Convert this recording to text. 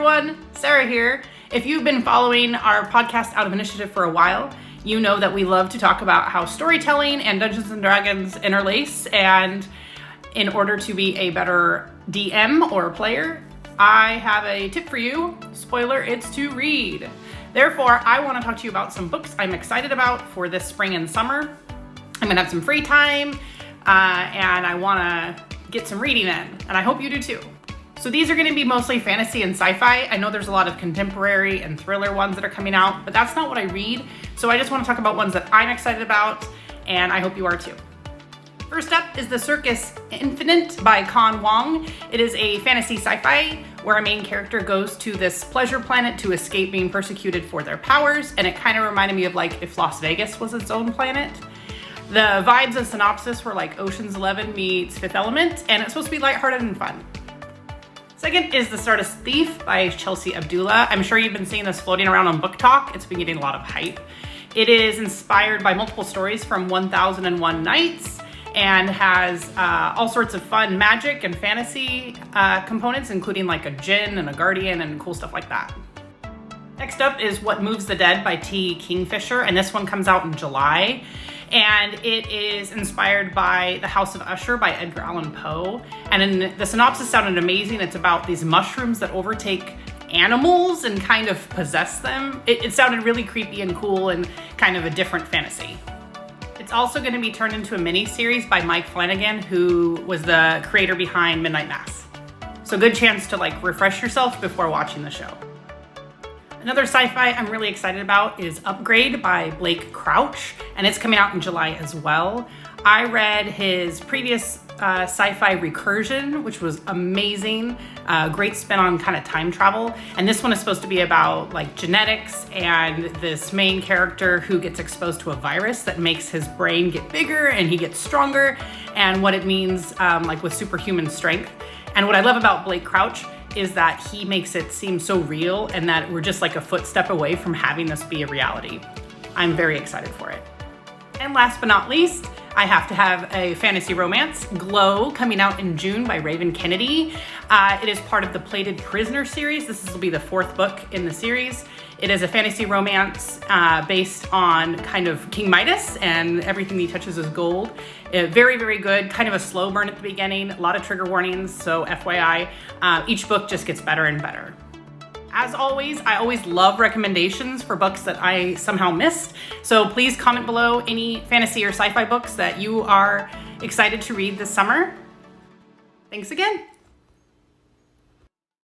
everyone, Sarah here. If you've been following our podcast Out of Initiative for a while, you know that we love to talk about how storytelling and Dungeons & Dragons interlace, and in order to be a better DM or player, I have a tip for you. Spoiler, it's to read. Therefore, I want to talk to you about some books I'm excited about for this spring and summer. I'm gonna have some free time, and I wanna get some reading in, and I hope you do too. So these are gonna be mostly fantasy and sci-fi. I know there's a lot of contemporary and thriller ones that are coming out, but that's not what I read. So I just wanna talk about ones that I'm excited about, and I hope you are too. First up is the Circus Infinite by Con Wong. It is a fantasy sci-fi where a main character goes to this pleasure planet to escape being persecuted for their powers, and it kind of reminded me of like if Las Vegas was its own planet. The vibes and synopsis were like Ocean's 11 meets Fifth Element, and it's supposed to be lighthearted and fun. Second is The Stardust Thief by Chelsea Abdullah. I'm sure you've been seeing this floating around on Book Talk. It's been getting a lot of hype. It is inspired by multiple stories from 1001 Nights and has all sorts of fun magic and fantasy components, including like a djinn and a guardian and cool stuff like that. Next up is What Moves the Dead by T. Kingfisher, and this one comes out in July. And it is inspired by The House of Usher by Edgar Allan Poe. And the synopsis sounded amazing. It's about these mushrooms that overtake animals and kind of possess them. It sounded really creepy and cool and kind of a different fantasy. It's also going to be turned into a mini-series by Mike Flanagan, who was the creator behind Midnight Mass. So good chance to like refresh yourself before watching the show. Another sci-fi I'm really excited about is Upgrade by Blake Crouch, and it's coming out in July as well. I read his previous sci-fi Recursion, which was amazing. Great spin on kind of time travel. And this one is supposed to be about like genetics and this main character who gets exposed to a virus that makes his brain get bigger and he gets stronger, and what it means like with superhuman strength. And what I love about Blake Crouch is that he makes it seem so real and that we're just like a footstep away from having this be a reality. I'm very excited for it. And last but not least, I have to have a fantasy romance, Glow, coming out in June by Raven Kennedy. It is part of the Plated Prisoner series. This will be the fourth book in the series. It is a fantasy romance based on kind of King Midas, and everything he touches is gold. Very, very good, kind of a slow burn at the beginning, a lot of trigger warnings, so FYI. Each book just gets better and better. As always, I always love recommendations for books that I somehow missed. So please comment below any fantasy or sci-fi books that you are excited to read this summer. Thanks again.